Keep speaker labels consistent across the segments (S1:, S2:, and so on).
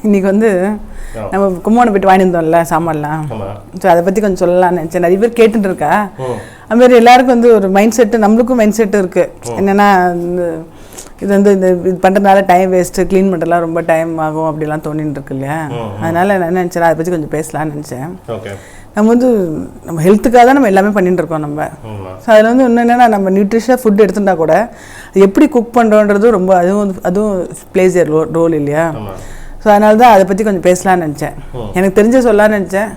S1: இன்னைக்கு வந்து நம்ம கும்போணம் போயிட்டு வாங்கி வந்தோம்ல சாமான்லாம். ஸோ அதை பற்றி கொஞ்சம் சொல்லலாம்னு நினச்சேன். நிறைய பேர் கேட்டுட்டு இருக்கா. அதுமாதிரி எல்லாருக்கும் வந்து ஒரு மைண்ட் செட்டு, நம்மளுக்கும் மைண்ட் செட்டு இருக்குது. என்னென்னா இது வந்து இந்த இது பண்ணுறதுனால டைம் வேஸ்ட்டு, க்ளீன் பண்ணுறதுலாம் ரொம்ப டைம் ஆகும் அப்படிலாம் தோணின்னு இருக்கு இல்லையா. அதனால் நான் என்ன நினச்சேன், அதை பற்றி கொஞ்சம் பேசலான்னு நினச்சேன். நம்ம வந்து நம்ம ஹெல்த்துக்காக தான் நம்ம எல்லாமே பண்ணிட்டு இருக்கோம் நம்ம. ஸோ அதில் வந்து இன்னும் என்னென்னா நம்ம நியூட்ரிஷனாக ஃபுட் எடுத்துட்டா கூட அது எப்படி குக் பண்ணுறோன்றதும் ரொம்ப அதுவும் பிளேஸ் ஏ ரோல் இல்லையா. ஸோ அதனால தான் அதை பற்றி கொஞ்சம் பேசலான்னு நினச்சேன். எனக்கு தெரிஞ்ச சொல்லலான்னு நினச்சேன்.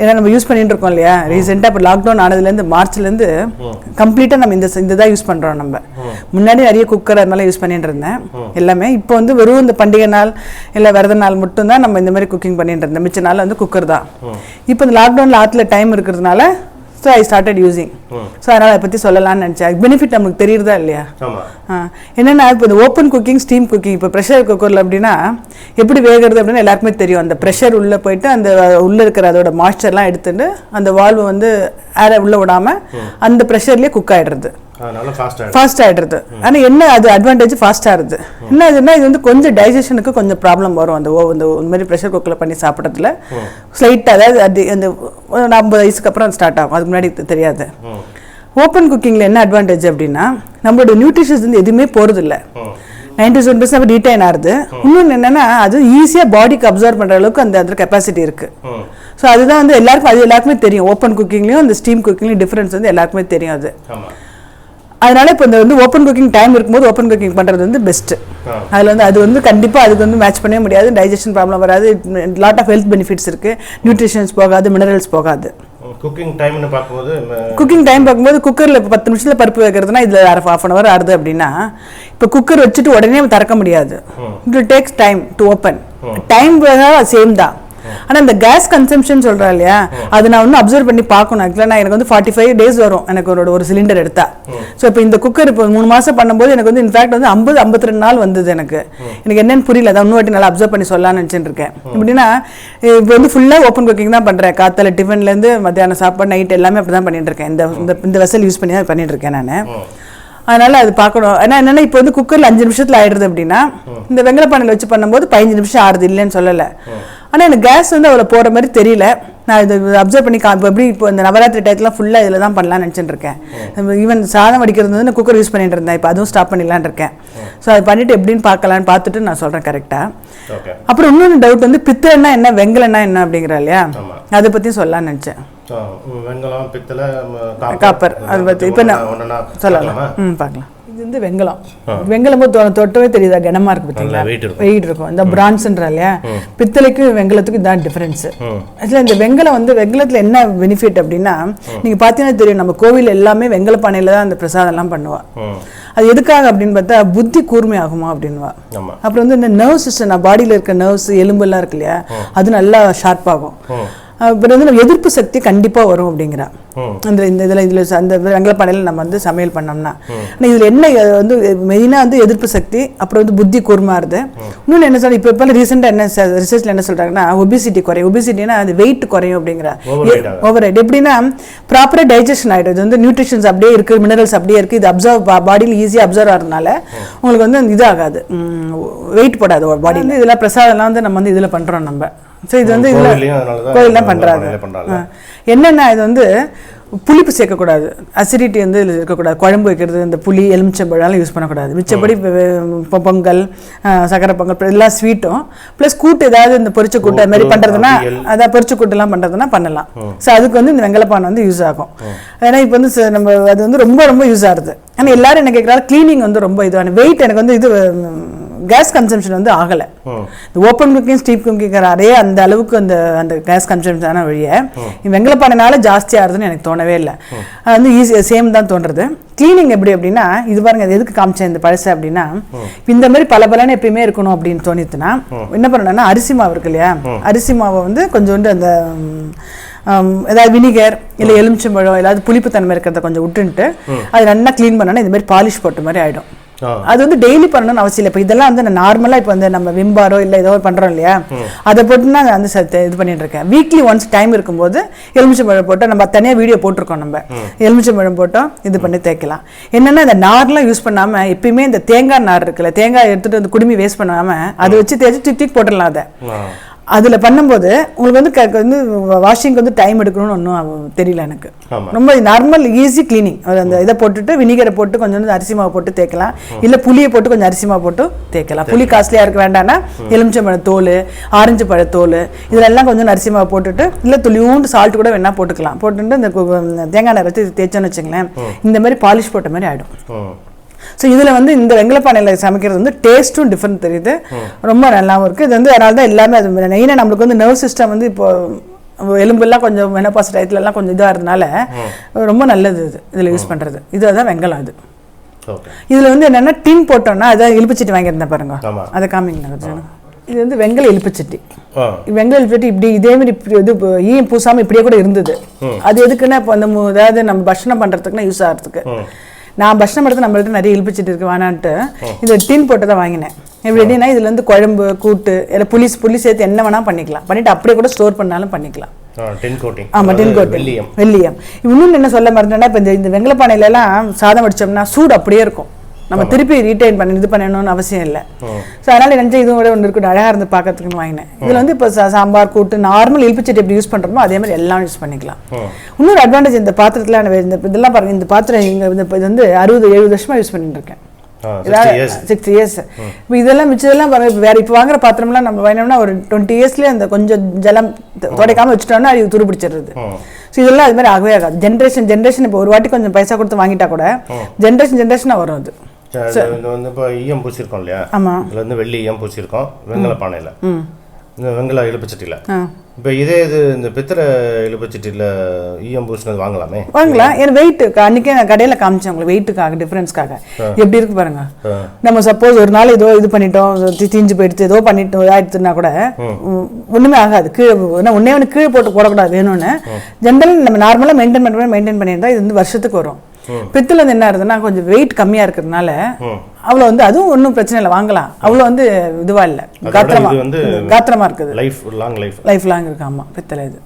S1: ஏன்னா நம்ம யூஸ் பண்ணிட்டு இருக்கோம் இல்லையா. ரீசெண்டாக இப்போ லாக்டவுன் ஆனதுலேருந்து மார்ச்லேருந்து கம்ப்ளீட்டாக நம்ம இந்த தான் யூஸ் பண்ணுறோம். நம்ம முன்னாடி நிறைய குக்கர் அதனால யூஸ் பண்ணிட்டு இருந்தேன் எல்லாமே. இப்போ வந்து வெறும் இந்த பண்டிகை நாள் இல்லை விரத நாள் மட்டும்தான் நம்ம இந்த மாதிரி குக்கிங் பண்ணிட்டு இருந்தேன். மிச்ச நாள் வந்து குக்கர் தான். இப்போ இந்த லாக்டவுனில் ஆற்றுல டைம் இருக்கிறதுனால so I started using. So அதனால் அதை பற்றி சொல்லலாம்னு நினச்சேன். பெனிஃபிட் நமக்கு தெரியுறதா இல்லையா. என்னென்னா இப்போ இந்த ஓப்பன் குக்கிங், ஸ்டீம் குக்கிங், இப்போ ப்ரெஷர் குக்கரில் அப்படின்னா எப்படி வேகிறது அப்படின்னு எல்லாருக்குமே தெரியும். அந்த ப்ரெஷர் உள்ளே போயிட்டு அந்த உள்ளே இருக்கிற அதோட மாய்ஸ்சர்லாம் எடுத்துட்டு அந்த வால்வு வந்து ஏரை உள்ளே விடாமல் அந்த ப்ரெஷர்லேயே குக் ஆகிடுறது, ஃபாஸ்ட் ஆகிடுறது. ஆனால் என்ன அது அட்வான்டேஜ், ஃபாஸ்ட்டாக இருக்குது. என்ன இதுன்னா இது வந்து கொஞ்சம் டைஜஷனுக்கு கொஞ்சம் ப்ராப்ளம் வரும் அந்த இந்த மாதிரி ப்ரெஷர் குக்கரில் பண்ணி சாப்பிட்றதுல ஸ்லைட்டாக. அதாவது அது அந்த 50 வயசுக்கு அப்புறம் ஸ்டார்ட் ஆகும், அதுக்கு முன்னாடி தெரியாது. ஓப்பன் குக்கிங்கில் என்ன அட்வான்டேஜ் அப்படின்னா நம்மளோட நியூட்ரிஷன்ஸ் வந்து எதுவுமே போகிறதில்ல, 97% ரீட்டைன் ஆகுது. இன்னொன்று என்னென்னா அது ஈஸியாக பாடிக்கு அப்சர்வ் பண்ணுற அளவுக்கு அந்த கெப்பாசிட்டி இருக்குது. ஸோ அதுதான் வந்து எல்லாருக்குமே தெரியும். ஓப்பன் குக்கிங்லேயும் அந்த ஸ்டீம் குக்கிங்லேயும் டிஃப்ரென்ஸ் வந்து எல்லாருக்குமே தெரியும் அது. அதனால இப்போ இந்த வந்து ஓப்பன் குக்கிங் டைம் இருக்கும்போது ஓப்பன் குக்கிங் பண்ணுறது வந்து பெஸ்ட்டு. அதில் வந்து அது வந்து கண்டிப்பாக அதுக்கு வந்து மேட்ச் பண்ணவே முடியாது. டைஜஷன் ப்ராப்ளம் வராது, லாட் ஆஃப் ஹெல்த் பெனிஃபிட்ஸ் இருக்குது, நியூட்ரிஷன்ஸ் போகாது, மினரல்ஸ் போகாது.
S2: குக்கிங் டைம்
S1: பார்க்கும்போது குக்கரில் இப்போ 10 நிமிஷத்தில் பருப்பு வைக்கிறதுனா இதில் ½ an hour ஆகுது அப்படின்னா இப்போ குக்கர் வச்சுட்டு உடனே திறக்க முடியாது. It will takes time to open. Time same தான். ஆனால் இந்த கேஸ் கன்சம்ஷன் சொல்கிறா இல்லையா, அது நான் ஒன்றும் அப்சர்வ் பண்ணி பார்க்கணும். ஆக்சுவலாக நான் எனக்கு வந்து 45 days வரும் எனக்கு ஒரு சிலிண்டர் எடுத்தா. ஸோ இப்போ இந்த குக்கர் இப்போ 3 மாதம் பண்ணும்போது எனக்கு வந்து இன்ஃபேக்ட் வந்து 52 நாள் வந்தது. எனக்கு என்னென்னு புரியல, அதான் இன்னும் வாட்டி நல்லா அப்சர்வ் பண்ணி சொல்லலாம்னு நினச்சிட்டு இருக்கேன். எப்படின்னா இப்போ வந்து ஃபுல்லாக ஓப்பன் குக்கிங் தான் பண்ணுறேன். காத்தால டிஃபன்லேருந்து மத்தியானம் சாப்பாடு நைட் எல்லாமே அப்படி தான் பண்ணிட்டு இருக்கேன். இந்த வெசல் யூஸ் பண்ணி தான் பண்ணிட்டு இருக்கேன் நான். அதனால அது பார்க்கணும். ஏன்னா என்னென்னா இப்போ வந்து குக்கரில் 5 நிமிஷத்தில் ஆயிடுறது அப்படின்னா இந்த வெங்கல பானையில் வச்சு பண்ணும்போது 15 நிமிஷம் ஆறுது, இல்லைன்னு சொல்லலை. ஆனால் எனக்கு கேஸ் வந்து அவ்வளோ போகிற மாதிரி தெரியல. நான் இது அப்சர்வ் பண்ணி எப்படி இப்போ இந்த நவராத்திரி டயத்துலாம் ஃபுல்லாக இதில் தான் பண்ணலான்னு நினச்சிட்டு இருக்கேன். ஈவன் சாதம் வடிக்கிறது வந்து நான் குக்கர் யூஸ் பண்ணிட்டு இருந்தேன், இப்போ அதுவும் ஸ்டாப் பண்ணிடலான்னு இருக்கேன். ஸோ அது பண்ணிவிட்டு எப்படின்னு பார்க்கலான்னு பார்த்துட்டு நான் சொல்கிறேன் கரெக்டாக. அப்புறம் இன்னொன்று டவுட் வந்து பித்தளைன்னா என்ன, வெங்கலன்னா என்ன அப்படிங்கிற இல்லையா, அதை பற்றியும் சொல்லலான்னு நினச்சேன்.
S2: வெங்கலம், பித்தளை,
S1: காப்பர், அதை பற்றி இப்போ நான் சொல்லலாம். பார்க்கலாம். இது வந்து வெங்கலம். வெங்கலம் தொட்டவே தெரியுதா, கனமா இருக்கு பார்த்தீங்களா, வெயிட் இருக்கும். இந்த பிரான்ஸ்ன்ற இல்லையா, பித்தளைக்கும் வெங்கலத்துக்கும் இதான் டிஃபரன்ஸ். ஆக்சுவலாக இந்த வெங்கலம் வந்து வெங்கலத்தில் என்ன பெனிஃபிட் அப்படின்னா நீங்க பார்த்தீங்கன்னா தெரியும், நம்ம கோவில் எல்லாமே வெங்கல பானையில தான் அந்த பிரசாதம் எல்லாம் பண்ணுவா. அது எதுக்காக அப்படின்னு பார்த்தா புத்தி கூர்மை ஆகுமா அப்படின்வா. அப்புறம் வந்து இந்த நர்வ் சிஸ்டம், பாடியில் இருக்க நர்வ்ஸ் எலும்பெல்லாம் இருக்கு இல்லையா, அது நல்லா ஷார்ப் ஆகும். அப்புறம் வந்து நம்ம எதிர்ப்பு சக்தி கண்டிப்பாக வரும் அப்படிங்கிறா. இதில் அந்த வெங்கலப்பானையில் நம்ம வந்து சமையல் பண்ணோம்னா. ஆனால் இதில் என்ன வந்து மெயினாக வந்து எதிர்ப்பு சக்தி, அப்புறம் வந்து புத்தி கூர்மாறுது. இன்னொன்று என்ன சொல்ல, இப்போ ரீசெண்டாக என்ன ரிசர்ச்சில் என்ன சொல்கிறாங்கன்னா ஒபிசிட்டி குறையும். ஒபிசிட்டினா அது வெயிட் குறையும் அப்படிங்கிறா. ஓவர் வெயிட் எப்படின்னா ப்ராப்பராக டைஜஷன் ஆகிடும். இது வந்து நியூட்ரிஷன்ஸ் அப்படியே இருக்குது, மினரல்ஸ் அப்படியே இருக்குது, இது அப்சர்வ் பாடியில் ஈஸியாக அப்சர்வ் ஆகிறதுனால உங்களுக்கு வந்து இது ஆகாது, வெயிட் போடாது பாடியில். இதெல்லாம் பிரசாதம்லாம் வந்து நம்ம வந்து இதில் பண்ணுறோம் நம்ம. ஸோ இது வந்து இதில் கோயிலெலாம் பண்ணுறாங்க. என்னென்னா இது வந்து புளிப்பு சேர்க்கக்கூடாது, அசிடிட்டி வந்து இதில் இருக்கக்கூடாது. குழம்பு வைக்கிறது இந்த புளி, எலுமிச்சம்பழம்லாம் யூஸ் பண்ணக்கூடாது. மிச்சப்படி பொங்கல், சக்கரை பொங்கல் எல்லாம் ஸ்வீட்டும் ப்ளஸ் கூட்டு ஏதாவது இந்த பொரிச்ச கூட்டு அது மாதிரி பண்ணுறதுனா, அதான் பொரிச்ச கூட்டுலாம் பண்ணுறதுனா பண்ணலாம். ஸோ அதுக்கு வந்து இந்த வெங்கலப்பானை வந்து யூஸ் ஆகும். ஏன்னா இப்போ வந்து நம்ம அது வந்து ரொம்ப ரொம்ப யூஸ் ஆகுது. ஆனால் எல்லாரும் என்ன கேட்குறாங்க, க்ளீனிங் வந்து ரொம்ப இதுவான வெயிட் எனக்கு வந்து இது கேஸ் கன்சம்ஷன் வந்து ஆகலை. இந்த ஓப்பன் குக்கிங், ஸ்டீம் குக்கிங் அதே அந்த அளவுக்கு அந்த கேஸ் கன்சம்ஷன் வழியை வெங்கலப்பானைனால ஜாஸ்தி ஆகுதுன்னு எனக்கு தோணவே இல்லை. அது வந்து ஈஸியாக சேம் தான் தோன்றது. கிளீனிங் எப்படி அப்படின்னா இது பாருங்க, அது எதுக்கு காமிச்சேன் இந்த பழசை அப்படின்னா இந்த மாதிரி பலன்னு எப்பயுமே இருக்கணும் அப்படின்னு தோணித்துனா என்ன பண்ணணும்னா அரிசி மாவு இருக்கு இல்லையா, அரிசி மாவை வந்து கொஞ்சோண்டு அந்த ஏதாவது வினிகர் இல்லை எலுமிச்சம்பழம் ஏதாவது புளிப்பு தன்மை இருக்கிறத கொஞ்சம் விட்டுன்ட்டு அது நல்லா க்ளீன் பண்ணோன்னா இந்த மாதிரி பாலிஷ் போட்ட மாதிரி ஆகிடும். அது வந்து டெய்லி பண்ணணும்னு அவசியம் இல்லை. இப்போ இதெல்லாம் வந்து நார்மலா இப்போ வந்து நம்ம விம்பாரோ இல்லை ஏதோ பண்றோம் இல்லையா, அதை போட்டு நான் வந்து இது பண்ணிட்டு இருக்கேன். வீக்லி ஒன்ஸ் டைம் இருக்கும்போது எலுமிச்சம்பழம் போட்டு நம்ம தனியாக வீடியோ போட்டிருக்கோம், நம்ம எலுமிச்சம்பழம் போட்டோம் இது பண்ணி தேய்க்கலாம். என்னன்னா இந்த நார்லாம் யூஸ் பண்ணாம எப்பயுமே இந்த தேங்காய் நார் இருக்குல்ல, தேங்காய் எடுத்துட்டு வந்து குடுமி வேஸ்ட் பண்ணாம அதை வச்சு தேய்ச்சி தூக்கி போட்டுடலாம். அதை அதில் பண்ணும்போது உங்களுக்கு வந்து வாஷிங்க்கு வந்து டைம் எடுக்கணும்னு ஒன்றும் தெரியல எனக்கு. ரொம்ப நார்மல் ஈஸி கிளீனிங். அந்த இதை போட்டுட்டு வினிகரை போட்டு கொஞ்சம் அரிசி மாவு போட்டு தேய்க்கலாம், இல்லை புளியை போட்டு கொஞ்சம் அரிசி மாவு போட்டு தேய்க்கலாம். புளி காஸ்ட்லியாக இருக்க வேண்டாம்னா எலுமிச்சம்பழ தோல், ஆரஞ்சு பழத்தோல் இதெல்லாம் கொஞ்சம் அரிசி மாவு போட்டுட்டு இல்லை துளியூண்டு சால்ட் கூட வேணா போட்டுக்கலாம். போட்டுட்டு இந்த தேங்காய் எண்ணெய் வச்சு தேய்ச்சோன்னு வச்சுங்களேன், இந்த மாதிரி பாலிஷ் போட்ட மாதிரி ஆகிடும். ஸோ இதில் வந்து இந்த வெங்கலப்பானையில் சமைக்கிறது வந்து டேஸ்ட்டும் டிஃப்ரெண்ட் தெரியுது, ரொம்ப நல்லாவும் இருக்குது. இது வந்து அதனால தான் எல்லாமே அது மெயினாக நம்மளுக்கு வந்து நர்வ் சிஸ்டம் வந்து இப்போ எலும்பெல்லாம் கொஞ்சம் மெனோபாஸ் டயத்துலலாம் கொஞ்சம் இதாக இருந்தனால ரொம்ப நல்லது இது இதில் யூஸ் பண்ணுறது. இதுதான் வெங்கலம். இது இதில் வந்து என்னென்னா டின் போட்டோம்னா அதான் இழுப்புச்சட்டி வாங்கியிருந்தேன் பாருங்க, அதை காமிங்க. இது வந்து வெங்கல இழுப்புச்சட்டி. வெங்கல இழுப்புச்சட்டி இப்படி இதேமாதிரி இப்படி இது ஈயம் பூசாமல் இப்படியே கூட இருந்தது. அது எதுக்குன்னா இப்போ அந்த அதாவது நம்ம பட்சணம் பண்ணுறதுக்குன்னா யூஸ் ஆகிறதுக்கு. நான் பட்சணம் எடுத்து நம்மள்ட்ட நிறைய இழுப்பிச்சிட்டு இருக்கு வேணான்ட்டு இந்த டின் போட்டு தான் வாங்கினேன். எப்படின்னா இதுல இருந்து குழம்பு கூட்டு இல்லை புளி சேர்த்து என்ன வேணா பண்ணிக்கலாம், பண்ணிட்டு அப்படியே கூட ஸ்டோர் பண்ணாலும் பண்ணிக்கலாம். ஆமா, டின் கோட்டிங் வெள்ளியம். இன்னொன்று என்ன சொல்ல மறந்தேன்னா, இப்போ இந்த வெங்கலப்பானையில எல்லாம் சாதம் வடிச்சோம்னா சூடு அப்படியே இருக்கும், நம்ம திருப்பி ரீடைன் பண்ணி இது பண்ணணும்னு அவசியம் இல்லை. ஸோ அதனால நினைச்சேன் இதுவும் கூட ஒன்று இருக்கட்டும் அழகாக இருந்து பார்க்கறதுக்குன்னு வாங்கினேன். இதில் வந்து இப்போ சாம்பார் கூட்டு நார்மல் இழுப்புச்சட்டி எப்படி யூஸ் பண்ணுறோமோ அதே மாதிரி எல்லாம் யூஸ் பண்ணிக்கலாம். இன்னொரு அட்வான்டேஜ் இந்த பாத்திரத்தில் இந்த இதெல்லாம் பாருங்க, இந்த பாத்திரம் இங்கே இது வந்து 60-70 வருஷமா யூஸ் பண்ணிட்டு இருக்கேன். 6 years. இப்போ இதெல்லாம் மிச்சதெல்லாம் பாருங்க, வேற இப்போ வாங்குற பாத்திரம்லாம் நம்ம வாங்கினோம்னா ஒரு 20 yearsலேயே அந்த கொஞ்சம் ஜலம் துடைக்காம வச்சுட்டோம்னா அது துரு பிடிச்சிடுறது. ஸோ இதெல்லாம் அது மாதிரி ஆகவே ஆகாது. ஜென்ரேஷன் இப்போ ஒரு வாட்டி கொஞ்சம் பைசா கொடுத்து வாங்கிட்டா கூட ஜென்ரேஷனாக வரும். அது
S2: வந்து இப்போ ஈயம் பூசிருக்கோம் இல்லையா, இதுல வந்து வெள்ளி ஈயம் பூசிருக்கோம் வெங்கல பானையில, இந்த வெங்கல இழுப்புச்சட்டியில. இப்போ இதே இது இந்த பித்தளை இழுப்புச்சட்டியில ஈயம் பூசினது வாங்கலாமே? வாங்கலாம்.
S1: ஏன்னா வெயிட்டுக்கு அன்றைக்கே நான் கடையில் காமிச்சேன் உங்களுக்கு, வெயிட்டுக்காக டிஃப்ரென்ஸ்க்காக எப்படி இருக்கு பாருங்க. நம்ம சப்போஸ் ஒரு நாள் ஏதோ இது பண்ணிட்டோம், தீஞ்சு போயிடுச்சு, ஏதோ பண்ணிட்டோம் இதாகிடுச்சுன்னா கூட ஒன்றுமே ஆகாது. கீழே ஒன்றே ஒன்று கீழே போட்டு போடக்கூடாது. வேணும்னு ஜென்ரல் நம்ம நார்மலாக மெயின்டைன் பண்ணியிருந்தா இது வந்து வருஷத்துக்கு வரும். பித்தளை வந்து என்ன ஆகுதுன்னா கொஞ்சம் வெயிட் கம்மியாக இருக்கிறதுனால அவ்வளோ வந்து அதுவும் ஒன்றும் பிரச்சனை இல்லை, வாங்கலாம். அவ்வளோ வந்து இதுவாக இல்லை, காத்திரமா இருக்குது, லைஃப் லாங் இருக்கு. ஆமாம், பித்தளை இது.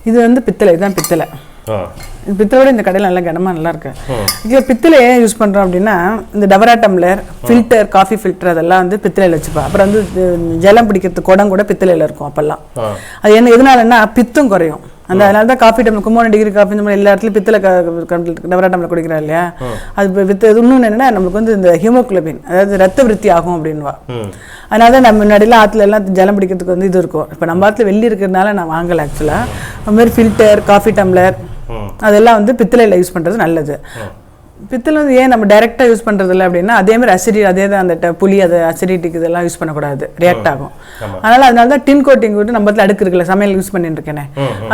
S1: இது வந்து பித்தளை, இதுதான் பித்தளை. பித்தளையோட இந்த கடையில் நல்லா கனமாக நல்லா இருக்கு. இதில் பித்தளை ஏன் யூஸ் பண்ணுறோம் அப்படின்னா, இந்த டபரா டம்ளர், ஃபில்டர், காஃபி ஃபில்டர் அதெல்லாம் வந்து பித்தளையில் வச்சுப்பா. அப்புறம் வந்து ஜலம் பிடிக்கிறதுக்கு குடம் கூட பித்தளையில் இருக்கும் அப்போல்லாம். அது என்ன எதனாலன்னா பித்தம் குறையும். அதனால தான் காஃபி டம்ளர் 3 டிகிரி காஃபி இந்த மாதிரி எல்லா இடத்துலையும் பித்தளை டபரா டம்ளர் குடிக்கிறா இல்லையா, அது இன்னொன்று என்னன்னா நம்மளுக்கு வந்து இந்த ஹீமோகுளோபின் அதாவது ரத்த விருத்தி ஆகும் அப்படின்வா. அதனால தான் நம்ம முன்னாடிலாம் ஆற்றுல எல்லாம் ஜலம் பிடிக்கிறதுக்கு வந்து இது இருக்கும். இப்போ நம்ம ஆற்றுல வெள்ளி இருக்கிறதுனால நான் வாங்கலை ஆக்சுவலாக. அது மாதிரி ஃபில்டர், காஃபி டம்ளர் அதெல்லாம் வந்து பித்தளையில் யூஸ் பண்ணுறது நல்லது. பித்தளை வந்து ஏன் நம்ம டைரெக்டாக யூஸ் பண்ணுறது இல்லை அப்படின்னா, அதேமாதிரி அதே தான் அந்த புளி அது அசிடிட்டிக்கு இதெல்லாம் யூஸ் பண்ணக்கூடாது, ரியாக்ட் ஆகும். அதனால தான் டின் கோட்டிங் விட்டு நம்ம அடுக்கு இருக்குல்ல சமையல் யூஸ் பண்ணிட்டு இருக்கேனே,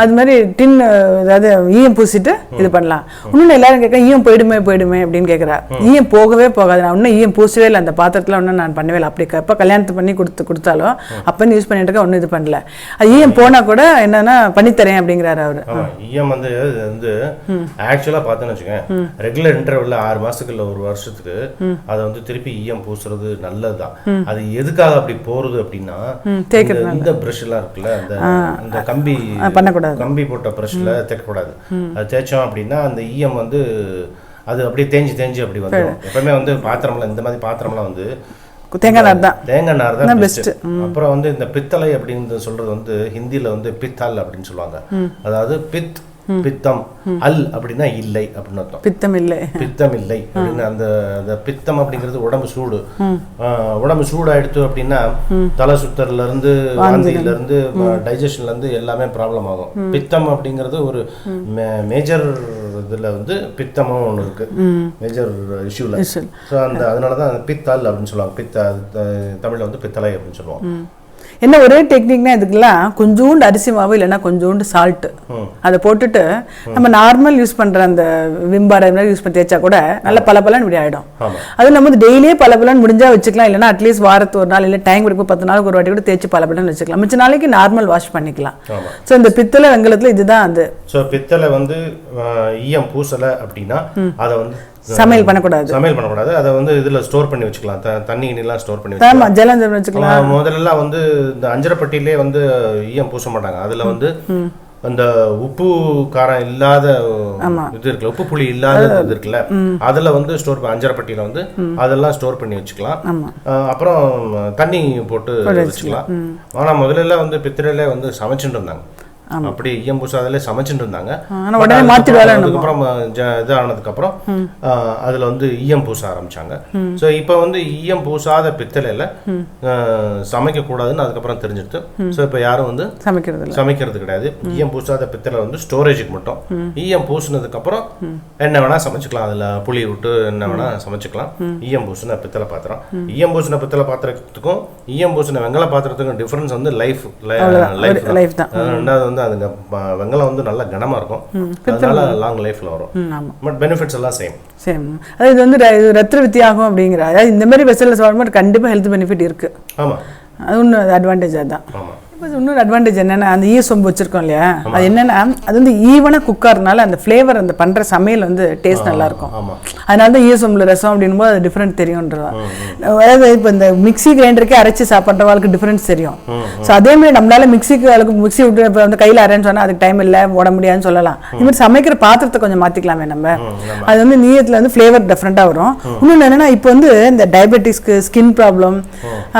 S1: அது மாதிரி டின் அதாவது ஈயம் பூசிட்டு இது பண்ணலாம். இன்னொன்று எல்லாரும் கேட்க ஈயம் போயிடுமே அப்படின்னு கேட்குறா. ஈயம் போகவே போகாது. நான் இன்னும் ஈயம் பூசவே இல்லை அந்த பாத்திரத்தில், ஒன்றும் நான் பண்ணவே இல்லை. அப்படி எப்போ கல்யாணத்தை பண்ணி கொடுத்தாலும் அப்போ யூஸ் பண்ணிட்டு இருக்க ஒன்றும் இது பண்ணல. அது ஈயம் போனால் கூட என்னன்னா பண்ணித்தரேன் அப்படிங்கிறாரு அவர்.
S2: ஈயம் வந்து ஆக்சுவலாக பார்த்தோன்னு வச்சுக்கோங்க, ரெகுலர் இன்டர்வல்ல 6 மாசத்துக்கு இல்ல 1 வருஷத்துக்கு அதை வந்து திருப்பி ஈயம் பூசுறது நல்லதுதான். அது எதுக்காக அப்படி போறது அப்படின்னா, இந்த பிரஷ் எல்லாம் இருக்குல்ல, அந்த கம்பி போட்ட பிரஷ்ல தேய்க்கக்கூடாது. அது தேய்ச்சோம் அப்படின்னா அந்த ஈயம் வந்து அது அப்படியே தேஞ்சு அப்படி வந்துடும். எப்பவுமே வந்து பாத்திரம்லாம் இந்த மாதிரி பாத்திரம்லாம் வந்து தேங்காய் நார் தான் பெஸ்ட். அப்புறம் வந்து இந்த பித்தளை அப்படின்னு சொல்றது வந்து ஹிந்தியில வந்து பித்தால் அப்படின்னு சொல்லுவாங்க. அதாவது பித்தம் அல் அப்படின்னா இல்லை அப்படின்னு அர்த்தம். பித்தம் இல்லை அப்படின்னு அந்த பித்தம் அப்படிங்கிறது உடம்பு சூடாயிடுத்து அப்படின்னா தலை சுத்தர்ல இருந்து வாந்தியில இருந்து டைஜஷன்ல இருந்து எல்லாமே ப்ராப்ளம் ஆகும். பித்தம் அப்படிங்கிறது ஒரு மேஜர் இதுல வந்து பித்தமும் ஒன்று இருக்கு, மேஜர் இஷ்யூல. ஸோ அதனாலதான் பித்தால் அப்படின்னு சொல்லுவாங்க. தமிழ்ல வந்து பித்தளை அப்படின்னு சொல்லுவாங்க.
S1: என்ன ஒரே டெக்னிக்னா இதுக்கெல்லாம் கொஞ்சோண்டு அரிசி மாவு இல்லைன்னா கொஞ்சோண்டு சால்ட்டு அதை போட்டுட்டு நம்ம நார்மல் யூஸ் பண்ணுற அந்த விம்பார் யூஸ் பண்ணி தேய்ச்சா கூட நல்ல பலன்னு இப்படி ஆகிடும். அது நம்ம வந்து டெய்லியே பலன்னு முடிஞ்சா வச்சுக்கலாம், இல்லைன்னா அட்லீஸ்ட் வாரத்து ஒரு நாள் இல்லை டைம் கொடுக்கும் 10 நாளுக்கு ஒரு வாட்டி கூட தேய்ச்சி பலன்னு வச்சுக்கலாம். மிச்ச நாளைக்கு நார்மல் வாஷ் பண்ணிக்கலாம். ஸோ இந்த பித்தளை வெங்கலத்தில் இதுதான் அது.
S2: ஸோ பித்தளை வந்து ஈயம் பூசலை அப்படின்னா அதை வந்து
S1: சமையல் பண்ணக்கூடாது.
S2: அதை வந்து இதில் ஸ்டோர் பண்ணி வச்சுக்கலாம், தண்ணி கிண்ணிலாம் ஸ்டோர் பண்ணி வச்சுக்கலாம்,
S1: ஜலம் வச்சுக்கலாம்.
S2: முதல்ல வந்து இந்த அஞ்சரைப்பட்டியிலே வந்து ஈயம் பூச மாட்டாங்க. அதில் வந்து அந்த உப்பு காரம் இல்லாத இது இருக்குல்ல, உப்பு புளி இல்லாத இது இருக்குல்ல, அதில் வந்து ஸ்டோர் பண்ணி அஞ்சரைப்பட்டியில் வந்து அதெல்லாம் ஸ்டோர் பண்ணி வச்சுக்கலாம். அப்புறம் தண்ணி போட்டு வச்சுக்கலாம். ஆனால் முதல்ல வந்து பித்திரையில வந்து சமைச்சுட்டு இருந்தாங்க, அப்படி ஈயம் பூசாதிலே சமைச்சுட்டு இருந்தாங்க. அதுக்கப்புறம் இது ஆனதுக்கப்புறம் அதில் வந்து ஈயம் பூச ஆரம்பிச்சாங்க. ஸோ இப்போ வந்து ஈயம் பூசாத பித்தளையில் சமைக்கக்கூடாதுன்னு அதுக்கப்புறம் தெரிஞ்சுட்டு, ஸோ இப்போ யாரும் வந்து சமைக்கிறது கிடையாது. ஈயம் பூசாத பித்தளை வந்து ஸ்டோரேஜுக்கு மட்டும். ஈயம் பூசினதுக்கப்புறம் என்ன வேணால் சமைச்சிக்கலாம், அதில் புளி விட்டு என்ன வேணால் சமைச்சிக்கலாம். ஈயம் பூசின பித்தளை பாத்திரம், ஈயம் பூசின பித்தளை பாத்திரத்துக்கும் ஈயம் பூசின வெங்கல பாத்திரத்துக்கும் டிஃப்ரென்ஸ் வந்து லைஃப் தான். ரெண்டாவது வந்து அதுங்க வெங்கலம் வந்து நல்ல கனமா இருக்கும், அதனால லாங் லைஃப்ல வரும். பட் பெனிஃபிட்ஸ் எல்லாம் சேம்.
S1: அது இது வந்து ரத்த வித்தியாகும் அப்படிங்கிற, அதாவது இந்த மாதிரி வெசல்ல சாப்பிடும்போது கண்டிப்பா ஹெல்த் பெனிஃபிட் இருக்கு.
S2: ஆமா,
S1: அது ஒன்று அட்வான்டேஜ். அதுதான். இப்போ இன்னொரு அட்வான்டேஜ் என்னென்னா, அந்த சொம்பு வச்சுருக்கோம் இல்லையா, அது என்னென்னா அது வந்து ஈவனாக குக்காகிறதுனால அந்த ஃப்ளேவர், அந்த பண்ணுற சமையல் வந்து டேஸ்ட் நல்லாயிருக்கும். அதனால தான் சொம்பில் ரசம் அப்படின்னும் போது அது டிஃப்ரெண்ட் தெரியுன்றதா. அதாவது இப்போ இந்த மிக்ஸி கிரைண்டருக்கே அரைச்சி சாப்பிட்றவாளுக்கு டிஃப்ரென்ஸ் தெரியும். ஸோ அதேமாதிரி நம்மளால மிக்ஸி விட்டு இப்போ வந்து கையில் அரைன்னு சொன்னால் அதுக்கு டைம் இல்லை, ஓட முடியாதுன்னு சொல்லலாம். இதுமாதிரி சமைக்கிற பாத்திரத்தை கொஞ்சம் மாற்றிக்கலாமே நம்ம. அது வந்து நீயத்தில் வந்து ஃப்ளேவர் டிஃப்ரெண்ட்டாக வரும். இன்னொன்று என்னென்னா, இப்போ வந்து இந்த டயபெட்டிஸ்க்கு, ஸ்கின் ப்ராப்ளம்,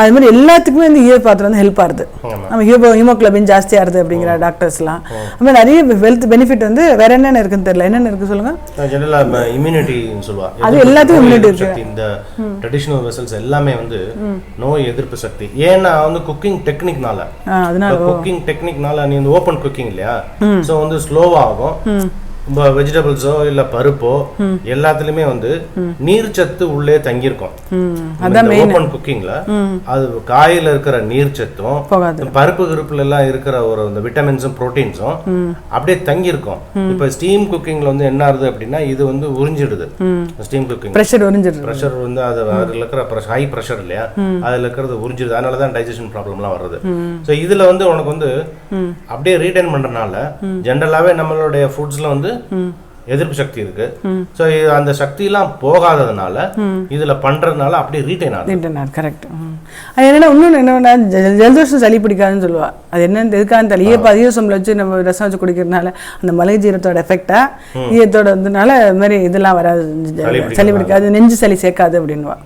S1: அது மாதிரி எல்லாத்துக்குமே இந்த பாத்திரம் வந்து ஹெல்ப் ஆகுது. நம்ம ஹீமோகுளோபின் ஜாஸ்தியா இருக்கு அப்படிங்கிற டாக்டர்ஸ்லாம். அப்ப நிறைய ஹெல்த் பெனிஃபிட் வந்து வேற என்னென்ன இருக்குன்னு தெரியல. என்னென்ன இருக்கு சொல்லுங்க.
S2: ஜெனரலா இம்யூனிட்டின்னு சொல்லுவாங்க.
S1: அது எல்லாத்துக்கும் இம்யூனிட்டி இருக்கு.
S2: இந்த ட்ரெடிஷனல் வெசல்ஸ் எல்லாமே வந்து நோய் எதிர்ப்பு சக்தி. ஏன்னா வந்து குக்கிங் டெக்னிக்னால, அதனால குக்கிங் டெக்னிக்னால நீ வந்து ஓபன் குக்கிங் இல்லையா, சோ வந்து ஸ்லோவா ஆகும். வெஜிடபிள்ஸோ இல்ல பருப்போ எல்லாத்துலயுமே வந்து நீர்ச்சத்து உள்ளே தங்கியிருக்கும். ஓபன் குக்கிங்ல அது காயில இருக்கிற நீர்ச்சத்தும் பருப்பு கிருப்புல எல்லாம் இருக்கிற ஒரு இந்த விட்டமின்ஸும் புரோட்டீன்ஸும் அப்படியே தங்கி இருக்கும். இப்ப ஸ்டீம் குக்கிங்ல வந்து என்ன ஆகுது அப்படின்னா, இது வந்து உறிஞ்சிடுது. ஸ்டீம் குக்கிங் பிரஷர் வந்து அதுல இருக்கிற ஹை பிரஷர் இல்லையா, அதுல இருக்கிறது உறிஞ்சிடுது. அதனாலதான் டைஜஷன் ப்ராப்ளம்லாம் வருது. ஸோ இதுல வந்து உனக்கு வந்து அப்படியே ரீடைன் பண்றதுனால ஜென்ரலாவே நம்மளுடைய ஃபுட்ஸ்ல வந்து எதிர்ப்பு சக்தி இருக்கு. ஸோ அந்த சக்தியெல்லாம் போகாததுனால இதுல பண்றதுனால அப்படியே ரீட்டைன் ஆகுது.
S1: கரெக்ட். அது என்னன்னா, இன்னொன்று என்னன்னா, ஜலதோஷம் சளி பிடிக்காதுன்னு சொல்லுவா. அது என்னன்னு எதுக்கான்னு தெரியல. ஈயசொம்பில் வச்சு நம்ம ரசம் வச்சு குடிக்கிறதுனால அந்த மலை ஜீரத்தோட எஃபெக்டா ஈயத்தோட வந்ததுனால இது மாதிரி இதெல்லாம் வராது, சளி பிடிக்காது, நெஞ்சு சளி சேர்க்காது அப்படின்வா.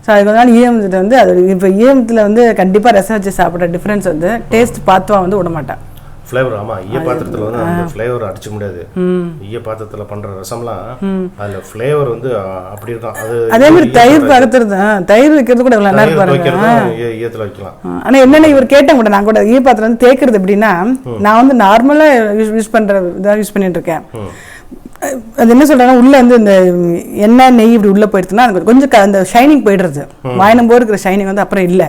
S1: ஸோ அதுக்கு ஈயமத்தில் வந்து அது இப்போ ஈயமத்தில் வந்து கண்டிப்பா ரசம் வச்சு சாப்பிட்ற டிஃப்ரென்ஸ் வந்து டேஸ்ட் பார்த்துவா வந்து விடமாட்டா.
S2: ஃப்ளேவர். ஆமா, ஈய பாத்திரத்துல வந்து அந்த ஃப்ளேவர் அடிச்சுக்க முடியாது. ஈய பாத்திரத்துல பண்ற ரசம்லாம் அதுல ஃப்ளேவர் வந்து அப்படி இருக்கும். அது
S1: அதே மாதிரி தயிர் பாத்திரத்து தயிர் வைக்கிறது கூட நல்லா இருக்கு,
S2: ஈயத்துல வைக்கலாம்.
S1: ஆனா என்னென்ன இவர் கேட்டேன் கூட, நான் கூட ஈய பாத்திரம் வந்து தேய்க்கிறது எப்படின்னா, நான் வந்து நார்மலா யூஸ் பண்ற இதாக யூஸ் பண்ணிட்டு இருக்கேன். அது என்ன சொல்றாங்கன்னா, உள்ள வந்து இந்த எண்ணெய் நெய் இப்படி உள்ள போயிடுச்சுன்னா அது கொஞ்சம் அந்த ஷைனிங் போயிடுறது. வாயினம் போது இருக்கிற ஷைனிங் வந்து அப்புறம் இல்லை.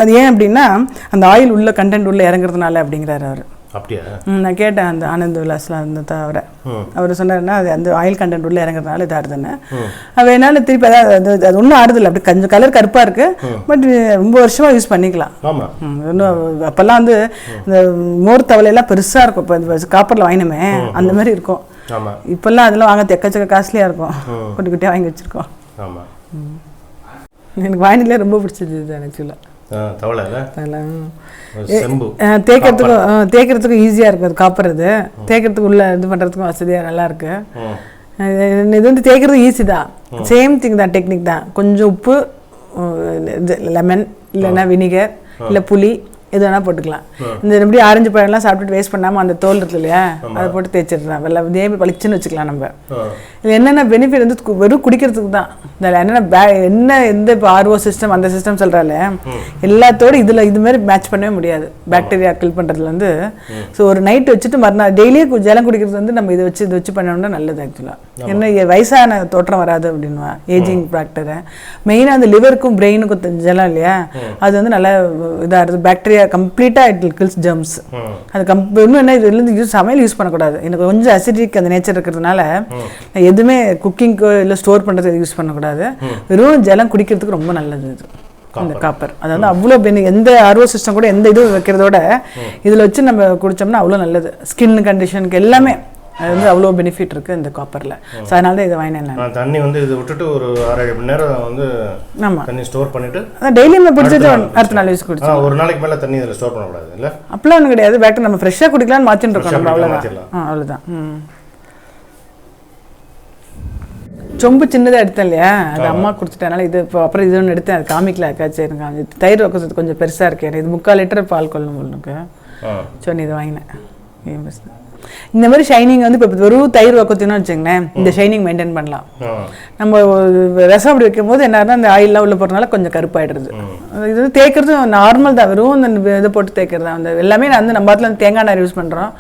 S1: அது ஏன் அப்படின்னா, அந்த ஆயில் உள்ள கண்டென்ட் உள்ள இறங்குறதுனால அப்படிங்கிறாரு அவர்.
S2: அப்படியா?
S1: நான் கேட்டேன் அந்த ஆனந்த் விலாஸ்ல இருந்த அவரை. அவர் சொன்னாருன்னா, அது அந்த ஆயில் கண்டென்ட் உள்ள இறங்குறதுனால இது ஆடுதுன்னு. வேணாலும் திருப்பி அதாவது அது ஒன்றும் ஆடுதில்லை, அப்படி கொஞ்சம் கலர் கருப்பா இருக்கு. பட் ரொம்ப வருஷமா யூஸ் பண்ணிக்கலாம். இன்னும் அப்பெல்லாம் வந்து இந்த மோர் தவளையெல்லாம் பெருசா இருக்கும். இப்போ காப்பர்ல வாங்கினமே அந்த மாதிரி இருக்கும். இப்பெல்லாம் அதெல்லாம் வாங்க எக்கச்சக்க காஸ்ட்லியா இருக்கும். குட்டி குட்டியா வாங்கி வச்சிருக்கோம். எனக்கு வாயினிலே ரொம்ப பிடிச்சது ஆக்சுவலா. தேய்க்கிறதுக்கும் ஈஸியா இருக்கு. அது காப்புறது தேய்க்கிறதுக்கு உள்ள இது பண்றதுக்கும் வசதியா நல்லா இருக்கு. இது வந்து தேய்க்கிறது ஈஸி தான். சேம் திங் தான், டெக்னிக் தான். கொஞ்சம் உப்பு, லெமன் இல்லைன்னா வினிகர் இல்லை புளி எது வேணா போட்டுக்கலாம். இந்த எப்படி ஆரஞ்சு பழம்லாம் சாப்பிட்டுட்டு வேஸ்ட் பண்ணாமல் அந்த தோல் இருக்கு இல்லையா, அதை போட்டு தேய்ச்சிடலாம். வெள்ளை இதே பளிச்சுன்னு வச்சுக்கலாம். நம்ம இது என்னென்ன பெனிஃபிட் வந்து வெறும் குடிக்கிறதுக்கு தான். இதில் என்னென்ன எந்த இப்போ ஆர்ஓ சிஸ்டம் அந்த சிஸ்டம் சொல்கிறால எல்லாத்தோடு இதில் இது மாதிரி மேட்ச் பண்ணவே முடியாது. பாக்டீரியா கில் பண்ணுறதுலேருந்து. ஸோ ஒரு நைட்டு வச்சுட்டு மறுநாள் டெய்லியும் ஜலம் குடிக்கிறது வந்து நம்ம இதை வச்சு பண்ணோம்னா நல்லது. ஆக்சுவலாக என்ன வயசான தோற்றம் வராது அப்படின்வா, ஏஜிங் ஃபேக்டரை. மெயினாக அந்த லிவருக்கும் பிரெயினுக்கும் ஜலம் இல்லையா, அது வந்து நல்லா இதாக இருக்குது. பாக்டீரியா கம்ப்ளீட்டா இட் கில்ஸ் ஜெர்ம்ஸ். அது இன்னும் என்ன, இதுல சமையல் யூஸ் பண்ணக்கூடாது. எனக்கு கொஞ்சம் அசிடிக் அந்த நேச்சர் இருக்கிறதுனால எதுவுமே குக்கிங்க்கோ இல்லை ஸ்டோர் பண்ணுறது யூஸ் பண்ணக்கூடாது. வெறும் ஜலம் குடிக்கிறதுக்கு ரொம்ப நல்லது இது இந்த காப்பர். அது வந்து அவ்வளோ எந்த ஆர்ஓ சிஸ்டம் கூட எந்த இதுவும் வைக்கிறதோட இதில் வச்சு நம்ம குடித்தோம்னா அவ்வளோ நல்லது. ஸ்கின் கண்டிஷனுக்கு எல்லாமே அது வந்து அவ்வளோ பெனிஃபிட் இருக்குது இந்த காப்பரில். ஸோ அதனால தான் இதை வாங்கினேன் நான்.
S2: தண்ணி வந்து இதை விட்டுட்டு ஒரு 6-7 மணி நேரம் வந்து
S1: ஆமாம்
S2: தண்ணி ஸ்டோர் பண்ணிவிட்டு
S1: அதான் டெய்லி நம்ம பிடிச்சது அடுத்த நாள் யூஸ் குடிச்சு
S2: ஒரு நாளைக்கு மேலே தண்ணி இதில் ஸ்டோர் பண்ணக்கூடாது இல்லை?
S1: அப்படிலாம் ஒன்றும் கிடையாது. பேட்டர் நம்ம ஃப்ரெஷ்ஷாக குடிக்கலாம்னு மாற்றிட்டு இருக்கோம் நம்ம, அவ்வளோதான். அவ்வளோதான். சொம்பு சின்னதாக எடுத்தேன் இல்லையா, அது அம்மா கொடுத்துட்டனால இது இப்போ அப்புறம் இது ஒன்று எடுத்தேன், அது காமிக்கல அக்காச்சு எனக்கு. அது தயிர் வைக்கிறது கொஞ்சம் பெருசாக இருக்கேன், இது 3/4 லிட்டர் பால் கொள்ளணும் உங்களுக்கு. ஸோ நீ இதை வாங்கினேன். இந்த மாதிரி ஷைனிங் வந்து இப்போ வெறும் தயிர் வைக்கத்தினு வச்சுங்களேன், இந்த ஷைனிங் மெயின்டைன் பண்ணலாம். நம்ம ரசம் அப்படி வைக்கும் போது என்ன அந்த ஆயிலெலாம் உள்ள போகிறதுனால கொஞ்சம் கருப்பாயிடுறது. இது வந்து தேய்க்கிறது நார்மல் தான், வெறும் அந்த இதை போட்டு தேய்க்கிறது தான். அந்த எல்லாமே நான் வந்து நம்ம பாட்டில் தேங்காய் நார் யூஸ் பண்ணுறோம்.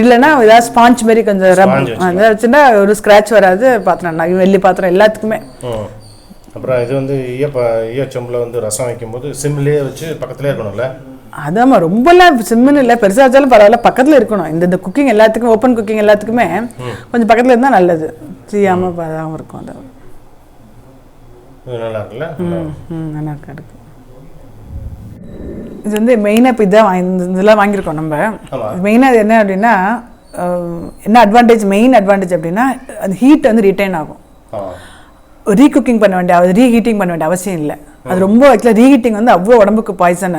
S1: இல்லைன்னா ஏதாவது ஸ்பாஞ்ச் மாதிரி கொஞ்சம் ரப் அதை வச்சுன்னா ஒரு ஸ்க்ராட்ச் வராது. பாத்திரம் வெள்ளி பாத்திரம் எல்லாத்துக்குமே.
S2: அப்புறம் இது வந்து ஈயச்சொம்பில் வந்து ரசம் வைக்கும்போது சிம்லேயே வச்சு பக்கத்துலேயே இருக்கணும்ல?
S1: அதாம்மா, ரொம்பலாம் சிம்முன்னு இல்லை, பெருசாக வச்சாலும் பரவாயில்ல, பக்கத்தில் இருக்கணும். இந்த குக்கிங் எல்லாத்துக்கும், ஓப்பன் குக்கிங் எல்லாத்துக்குமே கொஞ்சம் பக்கத்தில் இருந்தால் நல்லது, தீயாமல் பதாகவும் இருக்கும். அது
S2: நல்லா இருக்குல்ல?
S1: நல்லா இருக்கு. இது வந்து மெயினாக இப்போ இதான் இதெல்லாம் வாங்கியிருக்கோம் நம்ம. மெயினாக இது என்ன அப்படின்னா, என்ன அட்வான்டேஜ், மெயின் அட்வான்டேஜ் அப்படின்னா அந்த ஹீட் வந்து ரிட்டைன் ஆகும். ரீகுக்கிங் பண்ண வேண்டிய, ரீஹீட்டிங் பண்ண வேண்டிய அவசியம் இல்லை. அது ரொம்ப ஆக்சுவலாக ரீஹீட்டிங் வந்து அவ்வளோ உடம்புக்கு பாய்சன்.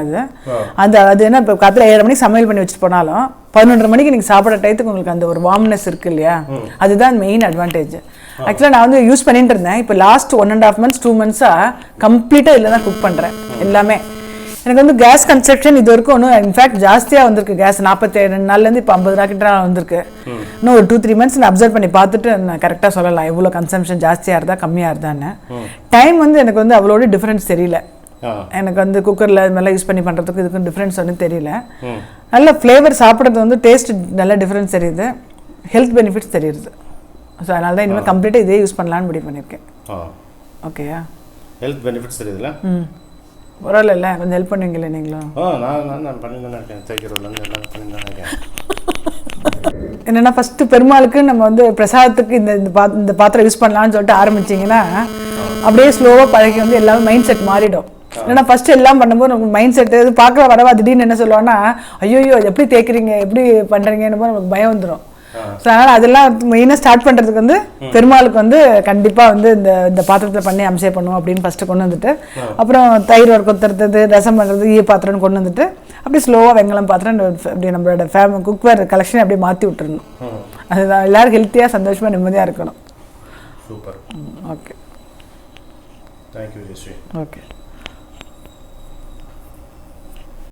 S1: அது என்ன, இப்போ காலையில் 7 மணிக்கு சமையல் பண்ணி வச்சுட்டு போனாலும் 11:30 மணிக்கு நீங்கள் சாப்பிட்ற டயத்துக்கு உங்களுக்கு அந்த ஒரு வார்ம்னஸ் இருக்கு இல்லையா, அதுதான் மெயின் அட்வான்டேஜ். ஆக்சுவலாக நான் வந்து யூஸ் பண்ணிட்டு இருந்தேன். இப்போ லாஸ்ட் 1.5 months 2 months கம்ப்ளீட்டாக இதில் தான் குக் பண்ணுறேன் எல்லாமே. எனக்கு வந்து கேஸ் கன்சப்ஷன் இது வரைக்கும் ஒன்றும் இன்ஃபேக்ட் ஜாஸ்தியாக வந்திருக்கு. கேஸ் 47 நாள்லேருந்து இப்போ 50 ராக்கெட்டாக வந்திருக்கு. இன்னும் ஒரு 2-3 months நான் அப்சர்வ் பண்ணி பார்த்துட்டு நான் கரெக்டாக சொல்லலாம் எவ்வளோ கன்சம்ஷன் ஜாஸ்தியாக இருந்தால் கம்மியாக இருந்தான்னு. டைம் வந்து எனக்கு வந்து அவ்வளோட டிஃப்ரென்ஸ் தெரியல. எனக்கு வந்து குக்கரில் இது மாதிரிலாம் யூஸ் பண்ணி பண்ணுறதுக்கு இதுக்கும் டிஃப்ரென்ஸ் ஒன்றும் தெரியல. நல்ல ஃப்ளேவர் சாப்பிட்றது வந்து டேஸ்ட் நல்ல டிஃப்ரென்ஸ் தெரியுது, ஹெல்த் பெனிஃபிட்ஸ் தெரியுது. ஸோ அதனால தான் இனிமேல் கம்ப்ளீட்டாக இதே யூஸ் பண்ணலான்னு முடிவு பண்ணியிருக்கேன். ஓகேயா?
S2: ஹெல்த் பெனிஃபிட்ஸ் தெரியுதுல்ல?
S1: பரவாயில்ல, கொஞ்சம் ஹெல்ப் பண்ணுவீங்களே நீங்களும்?
S2: நான் பண்ணி தானே இருக்கேன், தைக்கிறதுலேருந்து எல்லாம் பண்ணி தானே இருக்கேன்.
S1: என்னென்னா ஃபஸ்ட்டு பெருமாளுக்கு நம்ம வந்து பிரசாதத்துக்கு இந்த பாத்திரம் யூஸ் பண்ணலான்னு சொல்லிட்டு ஆரம்பிச்சிங்கன்னா அப்படியே ஸ்லோவாக பழகி வந்து எல்லாமே மைண்ட் செட் மாறிடும். ஏன்னா ஃபஸ்ட்டு எல்லாம் பண்ணும்போது நமக்கு மைண்ட் செட்டு இது பார்க்க வரவா திடீர்னு என்ன சொல்லுவாங்கன்னா, ஐயோ எப்படி தேய்க்கிறீங்க, எப்படி பண்ணுறீங்கன்னு போது நமக்கு பயம் வந்துடும். ஸோ அதனால் அதெல்லாம் மெயினாக ஸ்டார்ட் பண்ணுறதுக்கு வந்து பெருமாளுக்கு வந்து கண்டிப்பாக வந்து இந்த பாத்திரத்தில் பண்ணி அம்சம் பண்ணுவோம் அப்படின்னு ஃபஸ்ட்டு கொண்டு வந்துட்டு, அப்புறம் தயிர் கொத்துறது, ரசம் பண்ணுறது, ஈய பாத்திரம்னு கொண்டு வந்துட்டு அப்படியே ஸ்லோவாக வெங்கலம் பாத்திரம் அப்படி நம்மளோட குக்வேர் கலெக்ஷன் அப்படியே மாற்றி விட்டுருணும். அதுதான் எல்லோரும் ஹெல்த்தியாக சந்தோஷமாக நிம்மதியாக இருக்கணும்.
S2: சூப்பர்.
S1: Okay,
S2: thank you.
S1: ஓகே.